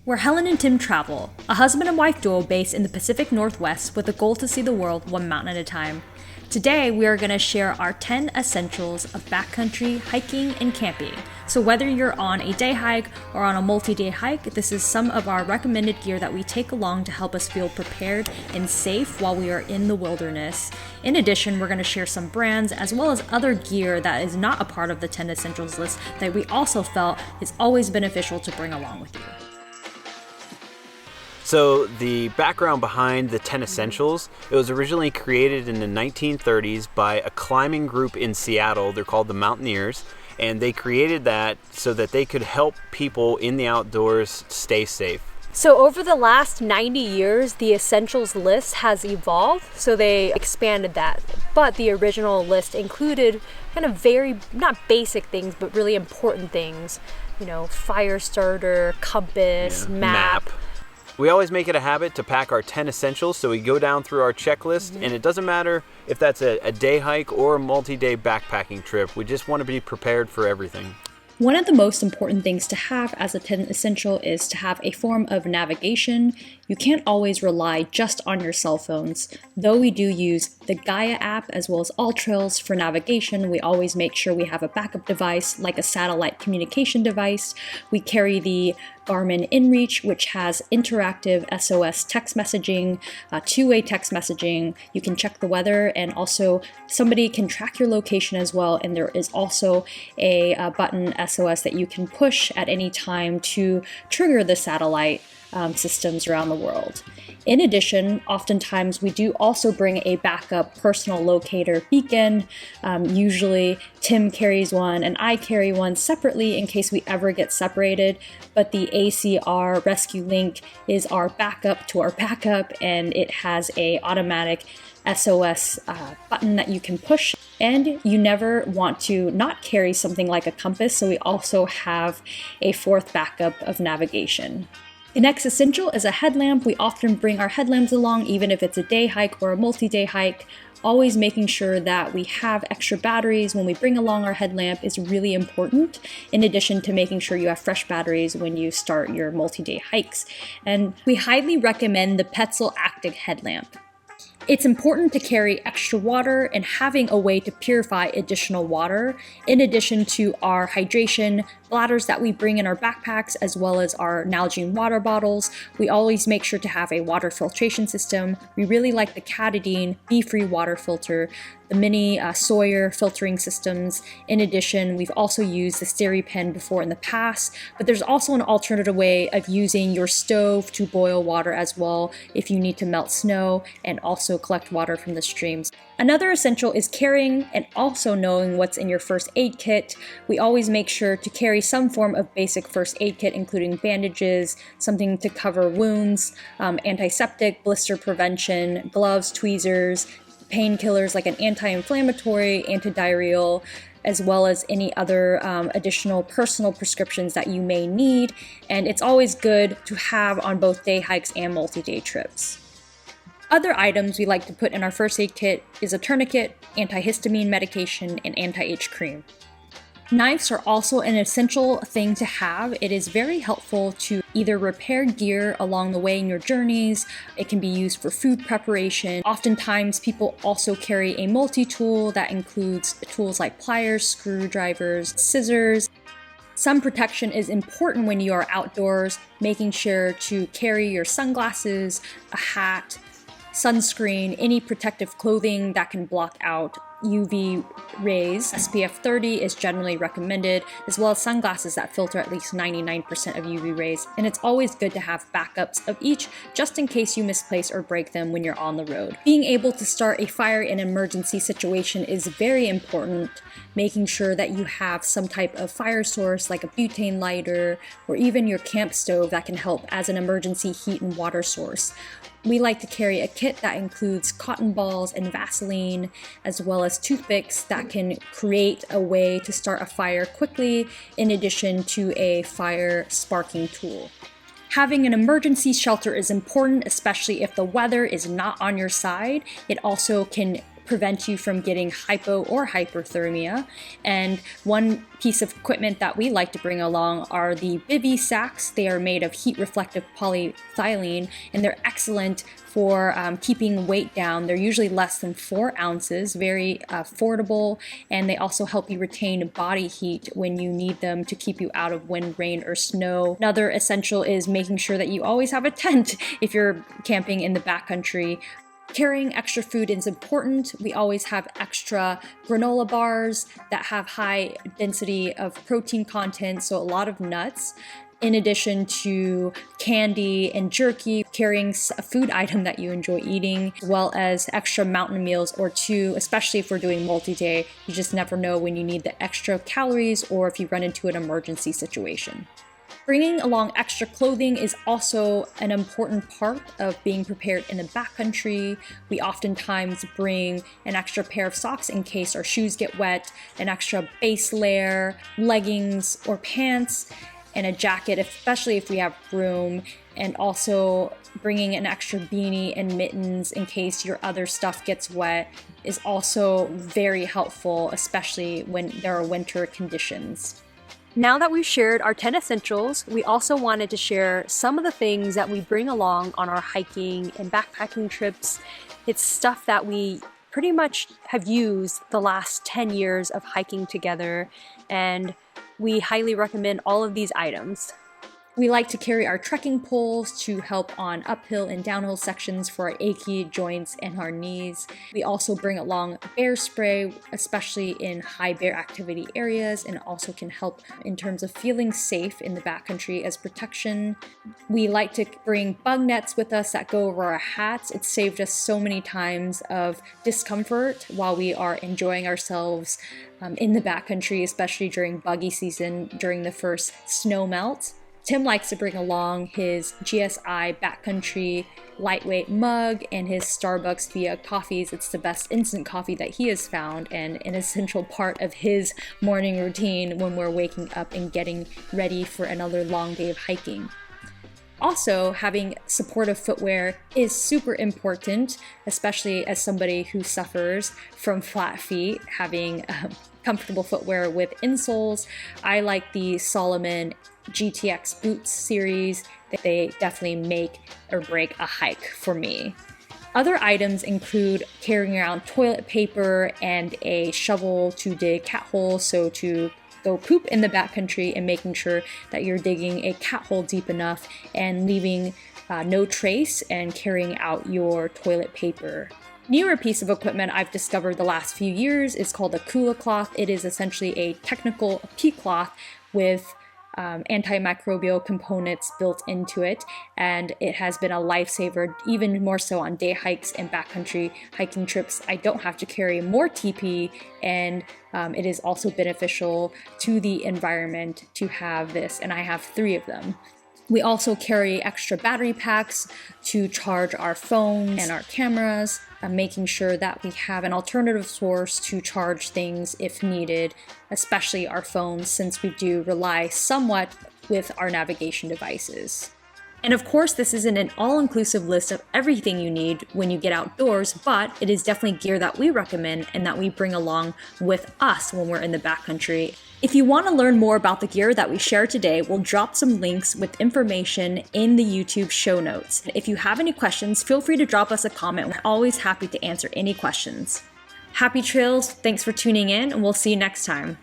We're Helen and Tim Travel, a husband and wife duo based in the Pacific Northwest with a goal to see the world one mountain at a time. Today, we are going to share our 10 essentials of backcountry hiking and camping. So whether you're on a day hike or on a multi-day hike, this is some of our recommended gear that we take along to help us feel prepared and safe while we are in the wilderness. In addition, we're going to share some brands as well as other gear that is not a part of the 10 essentials list that we also felt is always beneficial to bring along with you. So the background behind the 10 Essentials, it was originally created in the 1930s by a climbing group in Seattle. They're called the Mountaineers, and they created that so that they could help people in the outdoors stay safe. So over the last 90 years, the Essentials list has evolved, so they expanded that. But the original list included kind of very, not basic things, but really important things. You know, fire starter, compass, map. We always make it a habit to pack our 10 essentials, so we go down through our checklist, and it doesn't matter if that's a day hike or a multi-day backpacking trip. We just want to be prepared for everything. One of the most important things to have as a 10 essential is to have a form of navigation. You can't always rely just on your cell phones. Though we do use the Gaia app as well as AllTrails for navigation, we always make sure we have a backup device like a satellite communication device. We carry the Garmin InReach, which has interactive SOS text messaging, two-way text messaging. You can check the weather, and also somebody can track your location as well. And there is also a button SOS that you can push at any time to trigger the satellite systems around the world. In addition, oftentimes we do also bring a backup personal locator beacon. Usually Tim carries one and I carry one separately in case we ever get separated, but the ACR RESQ link is our backup to our backup, and it has a automatic SOS button that you can push. And you never want to not carry something like a compass, so we also have a fourth backup of navigation. The next essential is a headlamp. We often bring our headlamps along, even if it's a day hike or a multi-day hike. Always making sure that we have extra batteries when we bring along our headlamp is really important, in addition to making sure you have fresh batteries when you start your multi-day hikes. And we highly recommend the Petzl Active headlamp. It's important to carry extra water and having a way to purify additional water, in addition to our hydration bladders that we bring in our backpacks, as well as our Nalgene water bottles. We always make sure to have a water filtration system. We really like the Katadyn Be-Free water filter, the mini Sawyer filtering systems. In addition, we've also used the SteriPen before in the past, but there's also an alternative way of using your stove to boil water as well if you need to melt snow and also collect water from the streams. Another essential is carrying and also knowing what's in your first aid kit. We always make sure to carry some form of basic first aid kit, including bandages, something to cover wounds, antiseptic, blister prevention, gloves, tweezers, painkillers like an anti-inflammatory, antidiarrheal, as well as any other additional personal prescriptions that you may need. And it's always good to have on both day hikes and multi-day trips. Other items we like to put in our first aid kit is a tourniquet, antihistamine medication, and anti-itch cream. Knives are also an essential thing to have. It is very helpful to either repair gear along the way in your journeys. It can be used for food preparation. Oftentimes people also carry a multi-tool that includes tools like pliers, screwdrivers, scissors. Sun protection is important when you are outdoors, making sure to carry your sunglasses, a hat, sunscreen, any protective clothing that can block out UV rays. SPF 30 is generally recommended, as well as sunglasses that filter at least 99% of UV rays. And it's always good to have backups of each, just in case you misplace or break them when you're on the road. Being able to start a fire in an emergency situation is very important, making sure that you have some type of fire source like a butane lighter or even your camp stove that can help as an emergency heat and water source. We like to carry a kit that includes cotton balls and Vaseline, as well as toothpicks that can create a way to start a fire quickly, in addition to a fire sparking tool. Having an emergency shelter is important, especially if the weather is not on your side. It also can prevent you from getting hypo or hyperthermia. And one piece of equipment that we like to bring along are the bivy sacks. They are made of heat reflective polyethylene, and they're excellent for keeping weight down. They're usually less than 4 ounces, very affordable, and they also help you retain body heat when you need them to keep you out of wind, rain, or snow. Another essential is making sure that you always have a tent if you're camping in the backcountry. Carrying extra food is important. We always have extra granola bars that have high density of protein content, so a lot of nuts. In addition to candy and jerky, carrying a food item that you enjoy eating, as well as extra mountain meals or 2, especially if we're doing multi-day. You just never know when you need the extra calories or if you run into an emergency situation. Bringing along extra clothing is also an important part of being prepared in the backcountry. We oftentimes bring an extra pair of socks in case our shoes get wet, an extra base layer, leggings or pants, and a jacket, especially if we have room, and also bringing an extra beanie and mittens in case your other stuff gets wet is also very helpful, especially when there are winter conditions. Now that we've shared our 10 essentials, we also wanted to share some of the things that we bring along on our hiking and backpacking trips. It's stuff that we pretty much have used the last 10 years of hiking together, and we highly recommend all of these items. We like to carry our trekking poles to help on uphill and downhill sections for our achy joints and our knees. We also bring along bear spray, especially in high bear activity areas, and also can help in terms of feeling safe in the backcountry as protection. We like to bring bug nets with us that go over our hats. It's saved us so many times of discomfort while we are enjoying ourselves in the backcountry, especially during buggy season during the first snow melt. Tim likes to bring along his GSI backcountry lightweight mug and his Starbucks via coffees. It's the best instant coffee that he has found and an essential part of his morning routine when we're waking up and getting ready for another long day of hiking. Also, having supportive footwear is super important, especially as somebody who suffers from flat feet. Having comfortable footwear with insoles. I like the Salomon GTX boots series. They definitely make or break a hike for me. Other items include carrying around toilet paper and a shovel to dig cat holes, so to go poop in the backcountry, and making sure that you're digging a cat hole deep enough and leaving no trace and carrying out your toilet paper. Newer piece of equipment I've discovered the last few years is called a Kula Cloth. It is essentially a technical peat cloth with antimicrobial components built into it, and it has been a lifesaver, even more so on day hikes and backcountry hiking trips. I don't have to carry more TP, and it is also beneficial to the environment to have this, and I have 3 of them. We also carry extra battery packs to charge our phones and our cameras, making sure that we have an alternative source to charge things if needed, especially our phones, since we do rely somewhat with our navigation devices. And of course, this isn't an all-inclusive list of everything you need when you get outdoors, but it is definitely gear that we recommend and that we bring along with us when we're in the backcountry. If you want to learn more about the gear that we share today, we'll drop some links with information in the YouTube show notes. If you have any questions, feel free to drop us a comment. We're always happy to answer any questions. Happy trails, thanks for tuning in, and we'll see you next time.